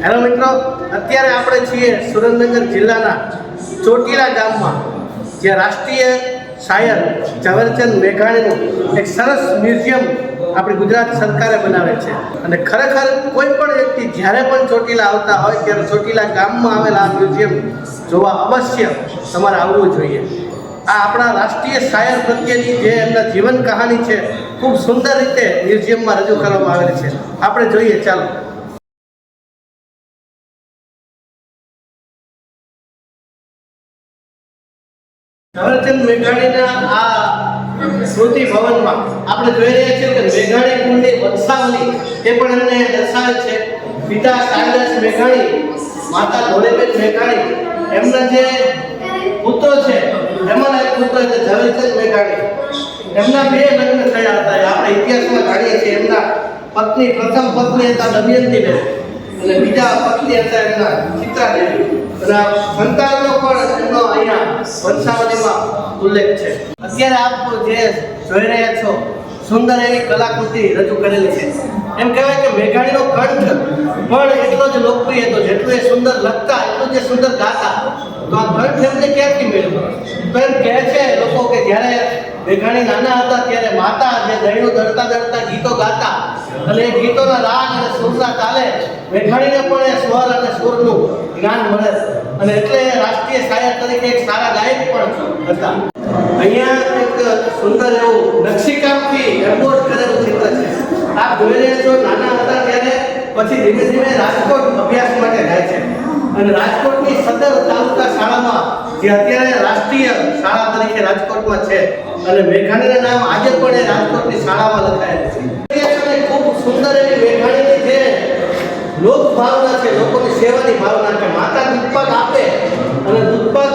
Hello મિત્રો, અત્યારે આપણે છીએ સુરેન્દ્રનગર જિલ્લાના ચોટીલા ગામમાં, જ્યાં રાષ્ટ્રીય શાયર ઝવેરચંદ મેઘાણીનું એક સરસ મ્યુઝિયમ આપણી ગુજરાત સરકારે બનાવેલ છે. અને ખરેખર કોઈ પણ વ્યક્તિ જ્યારે પણ ચોટીલા આવતા હોય ત્યારે ચોટીલા ગામમાં આવેલા આ મ્યુઝિયમ જોવા અવશ્ય તમારે આવવું જોઈએ. આ આપણા રાષ્ટ્રીય શાયર પ્રત્યેની જે એમના જીવન કહાની છે, ખૂબ સુંદર રીતે મ્યુઝિયમમાં રજૂ કરવામાં આવેલી છે. આપણે જોઈએ, ચાલો. ઝવેરચંદ મેઘાણીના આ સ્મૃતિ ભવનમાં આપણે જોઈ રહ્યા છીએ કે મેઘાણી કુળની વંશાવલી એ પણ એમને દર્શાવે છે. પિતા કાલિદાસ મેઘાણી, માતા ધોળેબેન મેઘાણી, એમના જે પુત્રો છે એમાંના એક પુત્ર છે ઝવેરચંદ મેઘાણી. એમના બે લગ્ન થયા હતા. આપણે ઇતિહાસમાં જાણીએ છીએ. એમના પત્ની, પ્રથમ પત્ની હતા દમયંતીબેન અને બીજા પત્ની હતા એમના ચિત્રાદેવી. સંતાનનો પણ એમનો અહીંયા વંશાવલીમાં ઉલ્લેખ છે. અત્યારે આપ જે જોઈ રહ્યા છો, સુંદર એવી કલાકૃતિ રજૂ કરેલી છે. એમ કહેવાય કે મેઘાણીનો કંઠ પણ એટલો જ લોકપ્રિય હતો જેટલું એ સુંદર લખતા એટલું જે સુંદર ગાતા. તો આ કંઠ એમને ક્યાંથી મળ્યો? તો એમ કહે છે લોકો કે જ્યારે મેઘાણી નાના હતા ત્યારે માતા જે દહીંનું દળતા દળતા ગીતો ગાતા અને એ ગીતોના રાગ અને સુરના તાલે મેઘાણીને પણ એ સ્વર અને સુરનું જ્ઞાન મળે અને એટલે રાષ્ટ્રીય શાયર તરીકે એક સારા ગાયક પણ હતા. અહીંયા એક સુંદર એવું નકશીકામથી એમ્બોઝ કરેલું ચિત્ર છે. આપ જોઈ રહ્યા છો, નાના હતા ત્યારે પછી ધીમે ધીમે રાજકોટ અભ્યાસ માટે જાય છે અને રાજકોટની સદર તાલુકા શાળામાં, જે અત્યારે રાષ્ટ્રીય શાળા તરીકે રાજકોટમાં છે, અને મેઘાણીના નામ આજે પણ એ રાજકોટની શાળામાં લખાયેલું છે. ખૂબ સુંદર એવી મેઘાણીની જે લોક ભાવના છે, લોકોની સેવાની ભાવના છે. માતા દૂધપાક આપે અને દૂધપાક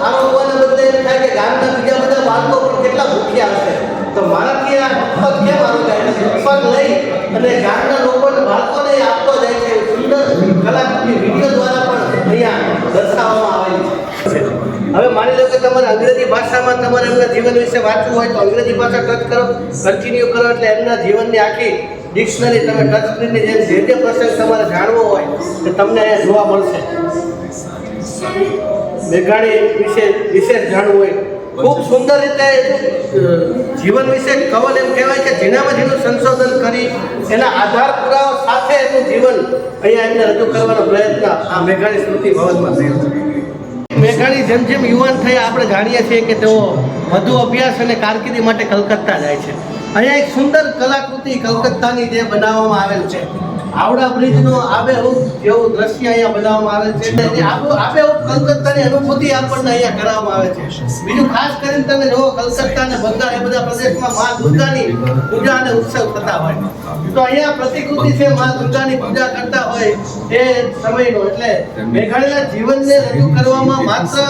આરોગવાના બદલે એમ થાય કે ગામના બીજા બધા બાળકો પણ કેટલા ભૂખ્યા હશે, તો મારાથી આ દૂધપાક કેમ આરોગાય? દૂધપાક લઈ અને ગામના લોકોને, બાળકોને આપવા જાય છે. સુંદર કલાકૃતિ વિડીયો દ્વારા પણ અહીંયા દર્શાવવામાં આવેલી છે. હવે માની લો કે તમારે અંગ્રેજી ભાષામાં તમારે એમના જીવન વિશે વાંચવું હોય તો અંગ્રેજી ભાષા ટચ કરો, કન્ટિન્યુ કરો, એટલે એમના જીવનની આખી ડિક્શનરી તમે ટચ સ્ક્રીનની જેમ જે પ્રસંગ તમારે જાણવો હોય તે તમને અહીંયા જોવા મળશે. મેઘાણી વિશે વિશેષ જાણવું હોય, ખૂબ સુંદર રીતે જીવન વિશે કવલ એમ કહેવાય કે ઝીણામાં ઝીણું સંશોધન કરી એના આધાર પુરાવા સાથે એનું જીવન અહીંયા એમને રજૂ કરવાનો પ્રયત્ન આ મેઘાણી સ્મૃતિ ભવનમાં થયો છે. મેઘાણી જેમ જેમ યુવાન થયા આપણે જાણીએ છીએ કે તેઓ વધુ અભ્યાસ અને કારકિર્દી માટે કલકત્તા જાય છે. અહીંયા એક સુંદર કલાકૃતિ કલકત્તાની જે બનાવવામાં આવેલ છે, હાવડા બ્રિજનો આબેહૂબ જેવું દ્રશ્ય અહીંયા બનાવવામાં આવેલ છે. આબેહૂબ કલકત્તાની અનુભૂતિ આપણને અહીંયા કરાવવામાં આવે છે. બીજું ખાસ કરીને તમે જુઓ, કલકત્તા અને બંગાળ એ બધા પ્રદેશમાં મા દુર્ગાની પૂજા અને ઉત્સવ થતા હોય, તો અહીંયા પ્રતિકૃતિ છે મા દુર્ગાની પૂજા કરતા હોય એ સમયનો. એટલે મેઘાણીના જીવનને રજૂ કરવામાં માત્ર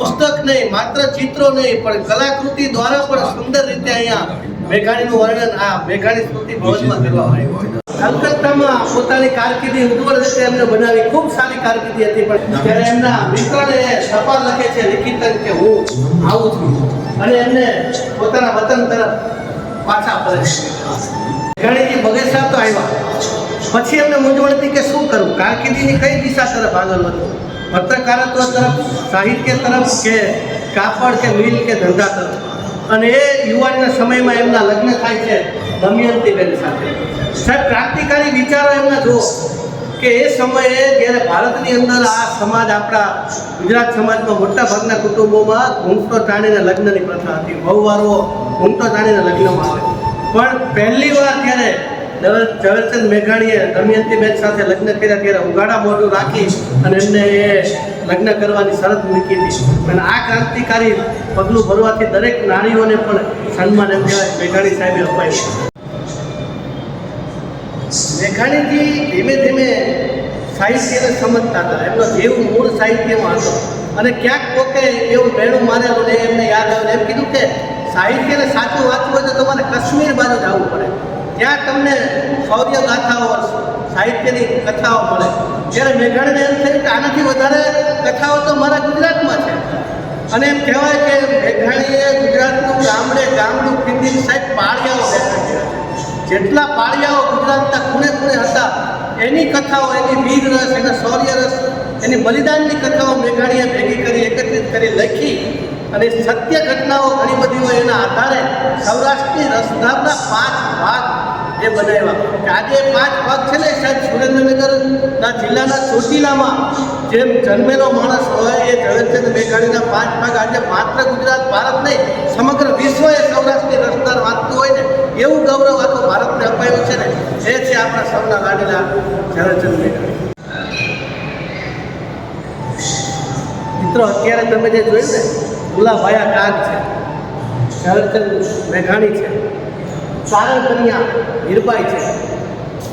પુસ્તક નહીં, માત્ર ચિત્રો નહીં, પણ કલાકૃતિ દ્વારા પણ સુંદર રીતે અહીંયા મેઘાણીનું વર્ણન આ મેઘાણી સ્મૃતિ ભવનમાં કરવામાં આવ્યું છે. કલકત્તામાં પોતાની કારકિર્દી ઉજ્જવળ રીતે એમને બનાવી, ખૂબ સારી કારકિર્દી હતી. પણ ત્યારે એમના મિત્રને ટપાલ લખે છે લિખિતન કે હું આવું છું, અને એમને પોતાના વતન તરફ પાછા ફરે છે. મેઘાણીજી બગસરા તો આવ્યા, પછી એમને મૂંઝવણ હતી કે શું કરવું, કારકિર્દીની કઈ દિશા તરફ આગળ વધવું, પત્રકારત્વ તરફ, સાહિત્ય તરફ, કે કાપડ કે મિલ કે ધંધા તરફ. અને એ યુવાનના સમયમાં એમના લગ્ન થાય છે દમયંતીબેન સાથે. સાહેબ, ક્રાંતિકારી વિચારો એમના જુઓ કે એ સમયે જ્યારે ભારતની અંદર આ સમાજ, આપણા ગુજરાત સમાજમાં મોટા ભાગના કુટુંબોમાં ઘૂંટો તાણીને લગ્નની પ્રથા હતી. વહુવારો ઘૂંટો તાણીને લગ્નમાં આવે, પણ પહેલી વાર ત્યારે ઝવેરચંદ મેઘાણીએ દમયંતીબેન સાથે લગ્ન કર્યા ત્યારે ઉગાડા મોઢું રાખી અને એમને એ લગ્ન કરવાની શરત મૂકી હતી. અને આ ક્રાંતિકારી પગલું ભરવાથી દરેક નારીઓને પણ સન્માન એમ કહેવાય મેઘાણી સાહેબે અપાયું. મેઘાણીજી ધીમે ધીમે સાહિત્યને સમજતા હતા. એમનો જીવ મૂળ સાહિત્યમાં હતો અને ક્યાંક કોકે એવું મેળું મારેલું ને એમને યાદ આવ્યું, એમ કીધું કે સાહિત્યને સાચું વાંચવું હોય તો તમારે કાશ્મીર બાજુ જવું પડે, ત્યાં તમને શૌર્ય ગાથાઓ, સાહિત્યની કથાઓ મળે. ત્યારે મેઘાણીને એમ થયું કે આનાથી વધારે કથાઓ તો મારા ગુજરાતમાં છે. અને એમ કહેવાય કે મેઘાણીએ ગુજરાતનું ગામડે ગામડું ફીંદીને સાહેબ પાળિયાઓ બેઠા કર્યા છે. જેટલા પાળિયાઓ ગુજરાતના ખૂણે ખૂણે હતા એની કથાઓ, એની વીર રસ, એના શૌર્ય રસ, એની બલિદાનની કથાઓ મેઘાણીએ ભેગી કરી, એકત્રિત કરી, લખી અને સત્ય ઘટનાઓ ઘણી બધી હોય એના આધારે સૌરાષ્ટ્રની રસધારના 5 ભાગ એ બનાવ્યા. કે આજે 5 ભાગ છે ને સાહેબ, સુરેન્દ્રનગરના જિલ્લાના ચોટીલામાં જેમ જન્મેલો માણસ હોય એ ઝવેરચંદ મેઘાણીના 5 ભાગ આજે માત્ર ગુજરાત, ભારત નહીં સમગ્ર વિશ્વ એ સૌરાષ્ટ્રની રસધાર વાંચતું હોય ને એવું ગૌરવ આખો ભારતને અપાયું છે ને એ છે આપણા સૌના લાડીલા ઝવેરચંદ મેઘાણી. મિત્રો અત્યારે તમે જે જોયું ને ભુલાભાયા કાગ છે, ઝવેરચંદ મેઘાણી છે, ચારણ કન્યા હીરબાઈ છે,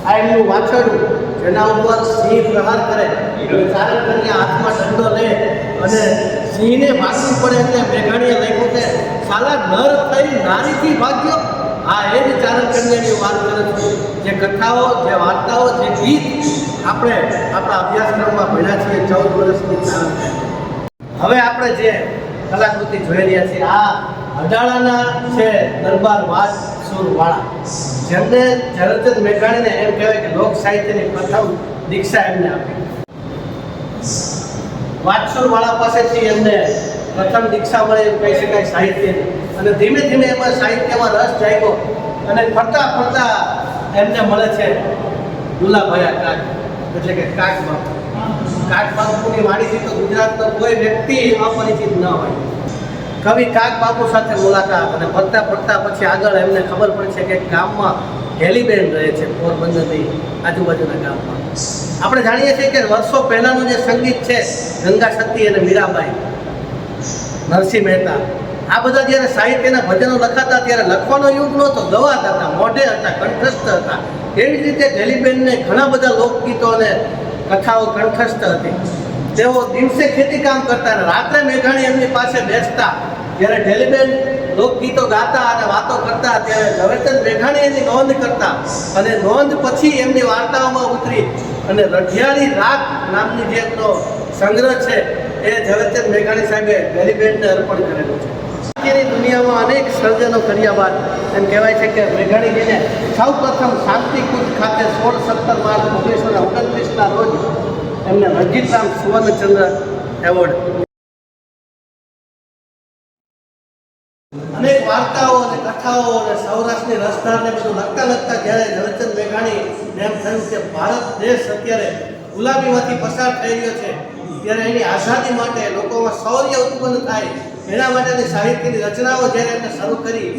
આ એમનું વાછરડું જેના ઉપર સિંહ પ્રહાર કરે, ચારણ કન્યા હાથમાં દંડો લે અને સિંહને ભાગવું પડે એટલે મેઘાણીએ લખ્યું કે સાલા નર થઈ નારીથી ભાગ્યો. આ એ જ ચારણ કન્યાની વાત કરે છે. જે કથાઓ, જે વાર્તાઓ, જે ગીત આપણે આપણા અભ્યાસક્રમમાં ભણ્યા છીએ 14 વર્ષની ચારણ કન્યા. હવે આપણે જે કલાકૃતિ જોઈ રહ્યા છીએ આ અડાળાના છે દરબાર વાછુરવાળા, જેમને ઝવેરચંદ મેઘાણીને એમ કહેવાય કે લોક સાહિત્યની પ્રથમ દીક્ષા એમને આપી. વાછુરવાળા પાસેથી એમને પ્રથમ દીક્ષા મળે એમ કહી શકાય સાહિત્યની, અને ધીમે ધીમે એમાં સાહિત્યમાં રસ જાગ્યો અને ફરતા ફરતા એમને મળે છે ભુલાભાયા કાગ, એટલે કે કાગ બાપુ. કાગ બાપુની વાણીથી તો ગુજરાતનો કોઈ વ્યક્તિ અપરિચિત ન હોય. કવિ કાગ બાપુ સાથે મુલાકાત અને ફરતા ફરતા પછી આગળ એમને ખબર પડશે કે ગામમાં હેલીબેન રહે છે પોરબંદરની આજુબાજુના ગામમાં. આપણે જાણીએ છીએ કે વર્ષો પહેલાંનું જે સંગીત છે ગંગા સતી અને મીરાબાઈ, નરસિંહ મહેતા, આ બધા જ્યારે સાહિત્યના ભજનો લખાતા ત્યારે લખવાનો યુગ નહોતો, ગવાતા હતા, મોઢે હતા, કંઠસ્થ હતા. એવી જ રીતે હેલીબેનને ઘણા બધા લોકગીતો અને કથાઓ કંઠસ્થ હતી. તેઓ દિવસે ખેતી કામ કરતા અને રાત્રે મેઘાણી એમની પાસે બેસતા. જ્યારે ઢેલીબેન લોકગીતો ગાતા અને વાતો કરતા ત્યારે ઝવેરચંદ મેઘાણી એની નોંધ કરતા અને નોંધ પછી એમની વાર્તાઓમાં ઉતરી અને રઢિયાળી રાગ નામની જે એમનો સંગ્રહ છે એ ઝવેરચંદ મેઘાણી સાહેબે ઢેલીબેનને અર્પણ કરેલું છે. અત્યારની દુનિયામાં અનેક સર્જનો કર્યા બાદ એમ કહેવાય છે કે મેઘાણીજીને સૌ પ્રથમ શાંતિકુંજ ખાતે 16-17 માર્ચ 1929ના રોજ એમને રણજીતરામ સુવર્ણચંદ્ર એવોર્ડ. અનેક વાર્તાઓ અને કથાઓ અને સૌરાષ્ટ્રની રસધારને બધું લખતા જ્યારે ઝવેરચંદ મેઘાણી એમ થયું કે ભારત દેશ અત્યારે ગુલામીમાંથી પસાર થઈ રહ્યો છે, ત્યારે એની આઝાદી માટે લોકોમાં શૌર્ય ઉત્પન્ન થાય એના માટેની સાહિત્યની રચનાઓ જ્યારે એમને શરૂ કરી,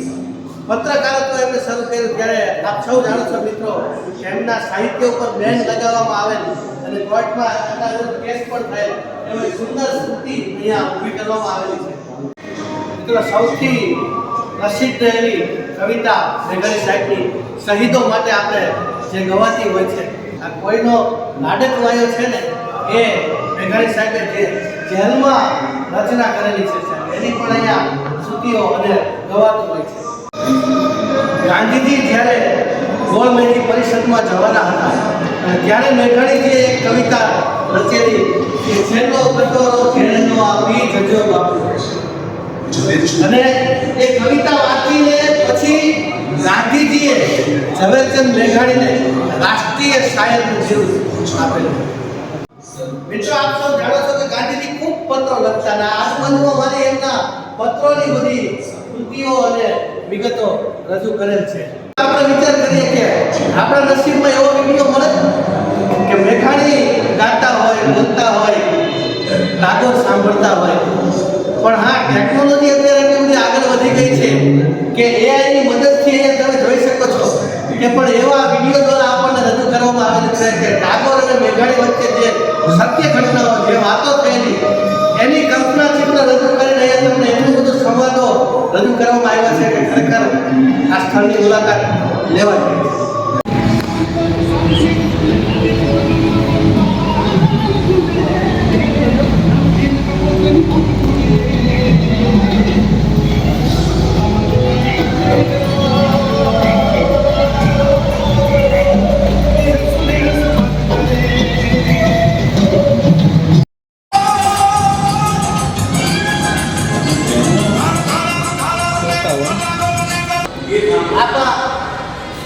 પત્રકારત્વ એમને શરૂ કર્યું, ત્યારે આપ સૌ જાણો છો મિત્રો કે એમના સાહિત્ય ઉપર બેન લગાવવામાં આવેલ અને કોર્ટમાં એમના વિરુદ્ધ કેસ પણ થયેલ. એવી સુંદર સ્મૃતિ અહીંયા ઊભી કરવામાં આવેલી છે. મિત્રો સૌથી પ્રસિદ્ધ એવી કવિતા મેઘાણી સાહેબની શહીદો માટે આપણે જે ગવાતી હોય છે, આ કોઈનો નાડક વાયો છે ને એ મેઘાણી સાહેબે જે જેલમાં રચના કરેલી છે એની પણ અહીંયા શ્રુતિઓ અને ગવાતું હોય છે. ગાંધીજી જ્યારે ગોળમેજી પરિષદમાં જવાના હતા ત્યારે મેઘાણીજીએ એક કવિતા રચેલી કે છેલ્લો કટોરો ઘેરનો આપી જજો બાપુ. અને એ કવિતા વાંચીને પછી ગાંધીજીએ ઝવેરચંદ મેઘાણીને રાષ્ટ્રીય શાયરનું બિરુદ આપેલું. મિત્રો આપ સૌ જાણો છો કે ગાંધીજી ખૂબ પત્રો લખતા અને આ સંબંધમાં મારી એમના પત્રોની બધી કૃતિઓ અને વિગતો રજૂ કરેલ છે. આપણે વિચાર કરીએ કે આપણા નસીબમાં એવો વિડીયો મળે કે મેઘાણી ગાતા હોય, બોલતા હોય, રાગો સાંભળતા હોય. પણ હા, ટેકનોલોજી અત્યારે એટલી બધી આગળ વધી ગઈ છે કે એઆઈની મદદથી અહીંયા તમે જોઈ શકો છો કે પણ એવા વિડીયો દ્વારા આપણને રજૂ કરવામાં આવેલું છે કે ટાગોર અને મેઘાણી વચ્ચે જે સત્ય ઘટનાઓ, જે વાતો થયેલી એની કલ્પના ચિત્ર રજૂ કરીને અહીંયા તમને એટલું બધું સંવાદો રજૂ કરવામાં આવ્યા છે કે ખરેખર આ સ્થળની મુલાકાત લેવા જોઈએ.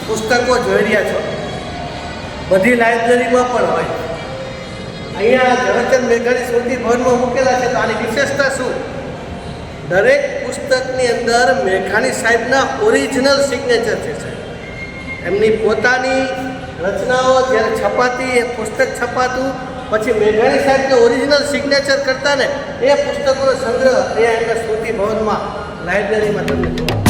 પુસ્તકો જોઈ રહ્યા છો બધી લાઇબ્રેરીમાં પણ હોય. અહીંયા ઝવેરચંદ મેઘાણી સ્મૃતિ ભવનમાં મૂકેલા છે. તો આની વિશેષતા શું? દરેક પુસ્તકની અંદર મેઘાણી સાહેબના ઓરિજિનલ સિગ્નેચર છે સાહેબ. એમની પોતાની રચનાઓ જ્યારે છપાતી, એ પુસ્તક છપાતું, પછી મેઘાણી સાહેબને ઓરિજિનલ સિગ્નેચર કરતા ને એ પુસ્તકોનો સંગ્રહ અહીંયા એમના સ્મૃતિ ભવનમાં લાઇબ્રેરીમાં તમને જોવા